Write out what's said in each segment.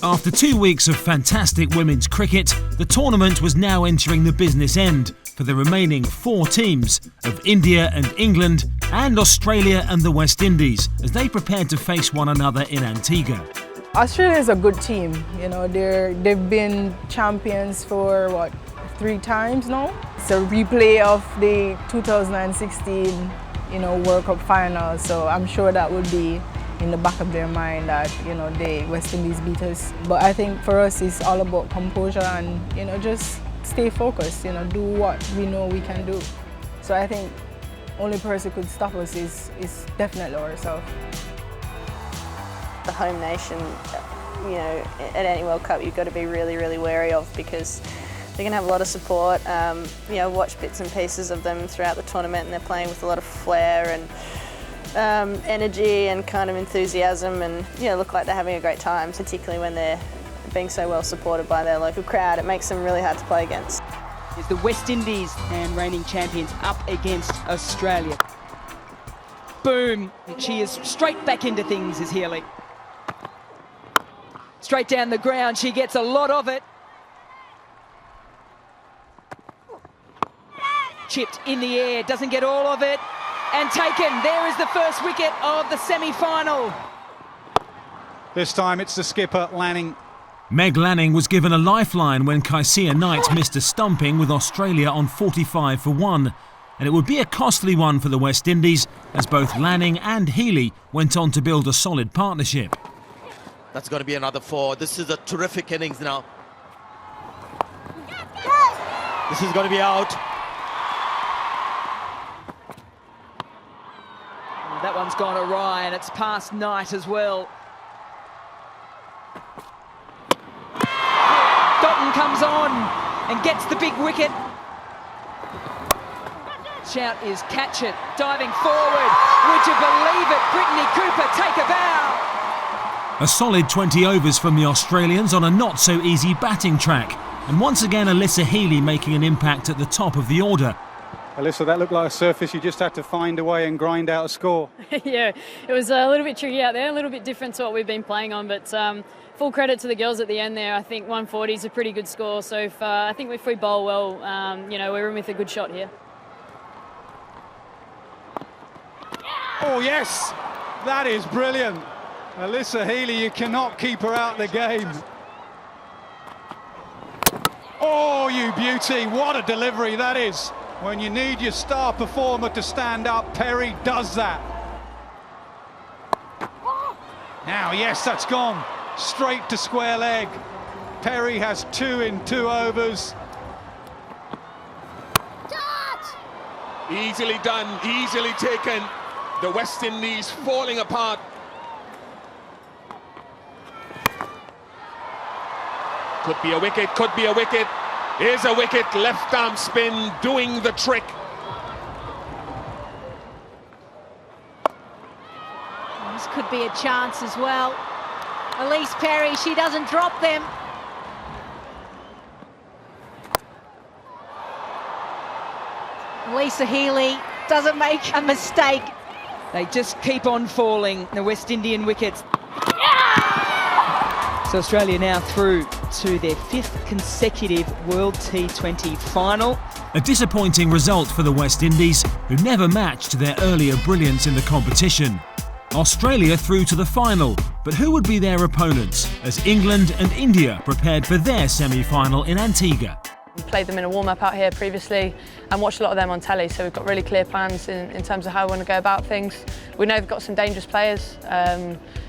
After 2 weeks of fantastic women's cricket, the tournament was now entering the business end for the remaining 4 teams of India and England and Australia and the West Indies as they prepared to face one another in Antigua. Australia is a good team. You know, they've been champions for 3 times now. It's a replay of the 2016, World Cup final. So I'm sure that would be in the back of their mind that, the West Indies beat us. But I think for us it's all about composure and, just stay focused, do what we know we can do. So I think only person who could stop us is definitely ourselves. The home nation, at any World Cup you've got to be really, really wary of because they're going to have a lot of support. Watch bits and pieces of them throughout the tournament and they're playing with a lot of flair and energy and kind of enthusiasm and look like they're having a great time, particularly when they're being so well supported by their local crowd. It makes them really hard to play against. Is the West Indies and reigning champions up against Australia. Boom! She is straight back into things, is Healy. Straight down the ground, she gets a lot of it. Chipped in the air, doesn't get all of it. And taken. There is the first wicket of the semi-final. This time it's the skipper, Lanning. Meg Lanning was given a lifeline when Kaisia Knight missed a stumping with Australia on 45 for 1. And it would be a costly one for the West Indies as both Lanning and Healy went on to build a solid partnership. That's going to be another 4. This is a terrific innings now. This is going to be out. That one's gone awry and it's past Knight as well. Dotton comes on and gets the big wicket. Shout is catch it, diving forward. Would you believe it? Brittany Cooper, take a bow. A solid 20 overs from the Australians on a not so easy batting track. And once again Alyssa Healy making an impact at the top of the order. Alyssa, that looked like a surface you just had to find a way and grind out a score. Yeah, it was a little bit tricky out there, a little bit different to what we've been playing on, but full credit to the girls at the end there. I think 140 is a pretty good score, so I think if we bowl well, we're in with a good shot here. Oh yes, that is brilliant. Alyssa Healy, you cannot keep her out of the game. Oh, you beauty, what a delivery that is. When you need your star performer to stand up, Perry does that. Now, yes, that's gone straight to square leg. Perry has 2 in 2 overs. Easily done, easily taken. The West Indies falling apart. Could be a wicket, could be a wicket. Here's a wicket, left arm spin, doing the trick. This could be a chance as well. Elise Perry, she doesn't drop them. Lisa Healy doesn't make a mistake. They just keep on falling, the West Indian wickets. So Australia now through to their 5th consecutive World T20 final. A disappointing result for the West Indies, who never matched their earlier brilliance in the competition. Australia through to the final, but who would be their opponents as England and India prepared for their semi-final in Antigua? We played them in a warm-up out here previously and watched a lot of them on telly, so we've got really clear plans in terms of how we want to go about things. We know they've got some dangerous players.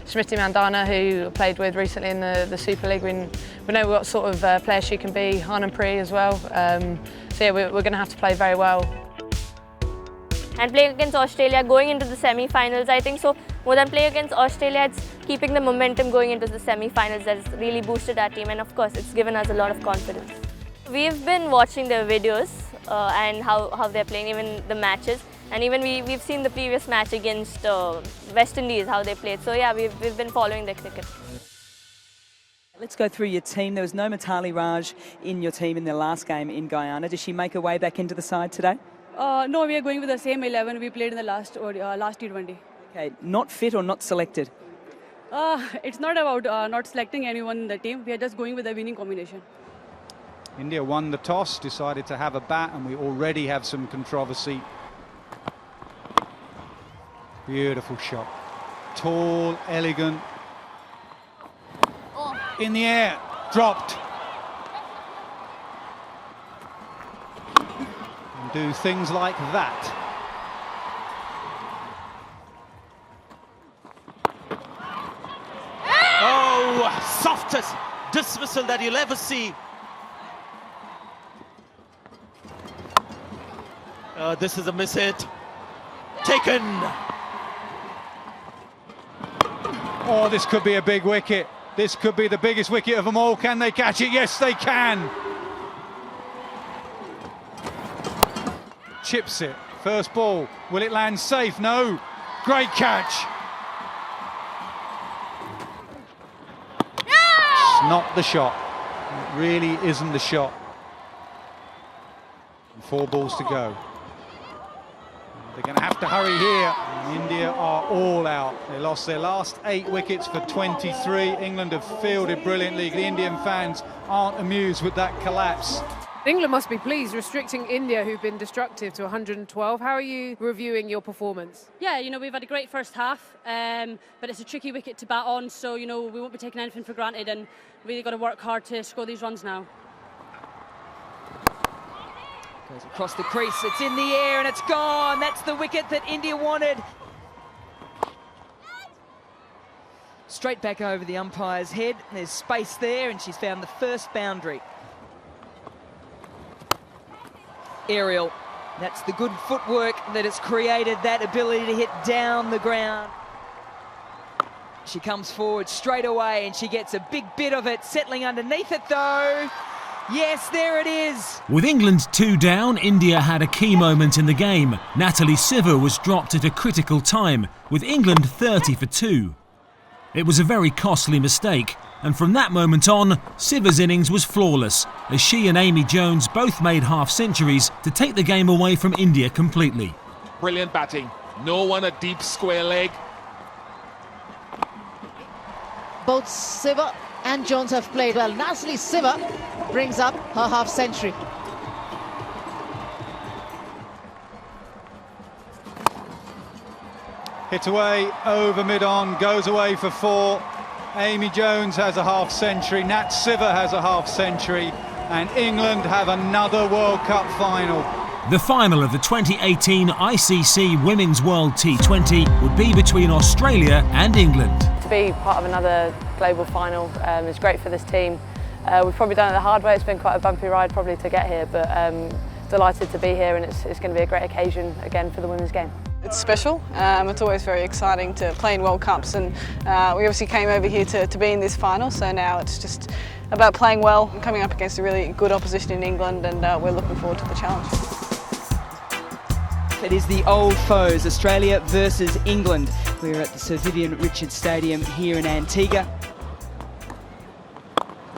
Smriti Mandana, who I played with recently in the Super League, we know what sort of player she can be, Harmanpreet as well. So yeah, we're going to have to play very well. And playing against Australia, going into the semi-finals, I think so more than playing against Australia, it's keeping the momentum going into the semi-finals that has really boosted our team, and of course it's given us a lot of confidence. We've been watching their videos and how they're playing, even the matches, and even we've seen the previous match against West Indies, how they played. So yeah, we've been following their cricket. Let's go through your team. There was no Mitali Raj in your team in the last game in Guyana. Does she make her way back into the side today? No, we are going with the same 11 we played in the last T20. Okay, not fit or not selected? It's not about not selecting anyone in the team. We are just going with a winning combination. India won the toss, decided to have a bat, and we already have some controversy. Beautiful shot. Tall, elegant. In the air, dropped. And do things like that. Oh, softest dismissal that you'll ever see. This is a miss hit. Taken. Oh, this could be a big wicket. This could be the biggest wicket of them all. Can they catch it? Yes, they can. Chips it. First ball. Will it land safe? No. Great catch. It's not the shot. It really isn't the shot. And 4 balls to go. They're going to have to hurry here. India are all out. They lost their last 8 wickets for 23. England have fielded brilliantly. The Indian fans aren't amused with that collapse. England must be pleased restricting India, who've been destructive, to 112. How are you reviewing your performance? Yeah, you know, we've had a great first half, but it's a tricky wicket to bat on, so, you know, we won't be taking anything for granted and really got to work hard to score these runs now. Goes across the crease, it's in the air and it's gone. That's the wicket that India wanted. Straight back over the umpire's head. There's space there and she's found the first boundary. Aerial. That's the good footwork that has created that ability to hit down the ground. She comes forward straight away and she gets a big bit of it, settling underneath it though. Yes, there it is. With England 2 down, India had a key moment in the game. Natalie Siver was dropped at a critical time, with England 30 for 2. It was a very costly mistake, and from that moment on, Siver's innings was flawless, as she and Amy Jones both made half-centuries to take the game away from India completely. Brilliant batting. No one a deep square leg. Both Siver and Jones have played well. Natalie Siver brings up her half-century. Hit away over mid-on, goes away for 4. Amy Jones has a half-century, Nat Siver has a half-century, and England have another World Cup final. The final of the 2018 ICC Women's World T20 would be between Australia and England. To be part of another global final is great for this team. We've probably done it the hard way. It's been quite a bumpy ride probably to get here, but delighted to be here, and it's going to be a great occasion again for the women's game. It's special. It's always very exciting to play in World Cups, and we obviously came over here to be in this final, so now it's just about playing well, coming up against a really good opposition in England, and we're looking forward to the challenge. It is the old foes, Australia versus England. We're at the Sir Vivian Richards Stadium here in Antigua.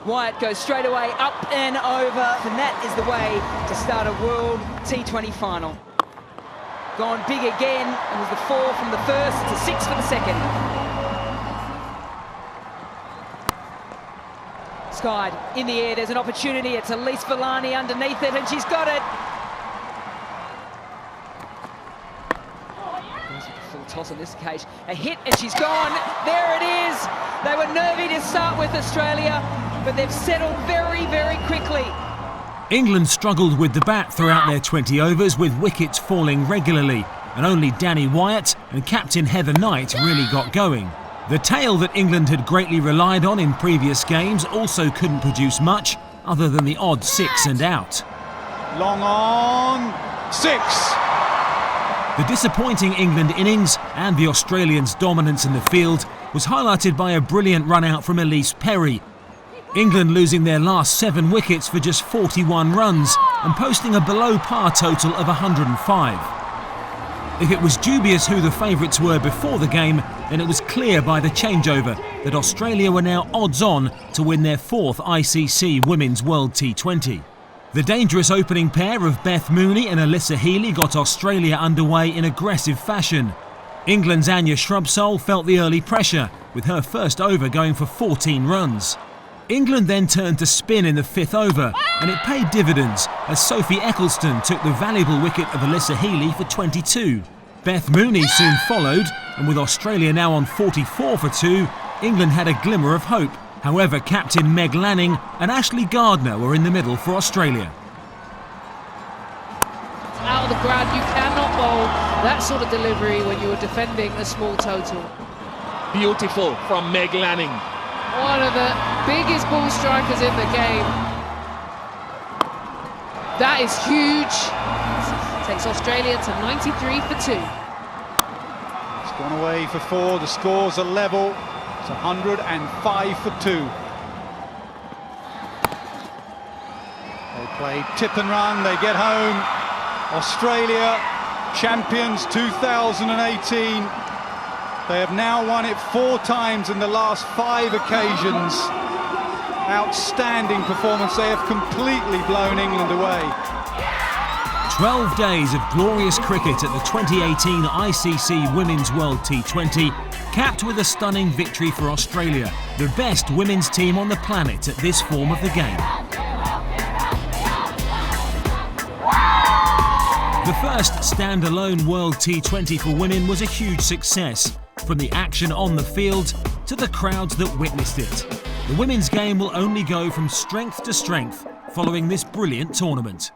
Wyatt goes straight away up and over, and that is the way to start a World T20 final. Gone big again. It was the 4 from the first to 6 for the second. Skied in the air, there's an opportunity. It's Elise Villani underneath it, and she's got it. Full toss on this occasion. A hit, and she's gone. There it is. They were nervy to start with, Australia, but they've settled very, very quickly. England struggled with the bat throughout their 20 overs, with wickets falling regularly, and only Danny Wyatt and captain Heather Knight really got going. The tail that England had greatly relied on in previous games also couldn't produce much, other than the odd 6 and out. Long on, 6! The disappointing England innings and the Australians' dominance in the field was highlighted by a brilliant run-out from Elise Perry. England losing their last 7 wickets for just 41 runs and posting a below-par total of 105. If it was dubious who the favourites were before the game, then it was clear by the changeover that Australia were now odds-on to win their 4th ICC Women's World T20. The dangerous opening pair of Beth Mooney and Alyssa Healy got Australia underway in aggressive fashion. England's Anya Shrubsole felt the early pressure, with her first over going for 14 runs. England then turned to spin in the 5th over, and it paid dividends as Sophie Eccleston took the valuable wicket of Alyssa Healy for 22. Beth Mooney soon followed, and with Australia now on 44 for 2, England had a glimmer of hope. However, captain Meg Lanning and Ashley Gardner were in the middle for Australia. Out of the ground, you cannot bowl that sort of delivery when you are defending a small total. Beautiful from Meg Lanning. One of the biggest ball strikers in the game. That is huge. Takes Australia to 93 for 2. It's gone away for 4. The scores are level. It's 105 for 2. They play tip and run. They get home. Australia, champions 2018. They have now won it 4 times in the last 5 occasions. Outstanding performance. They have completely blown England away. 12 days of glorious cricket at the 2018 ICC Women's World T20, capped with a stunning victory for Australia, the best women's team on the planet at this form of the game. The first standalone World T20 for women was a huge success, from the action on the field to the crowds that witnessed it. The women's game will only go from strength to strength following this brilliant tournament.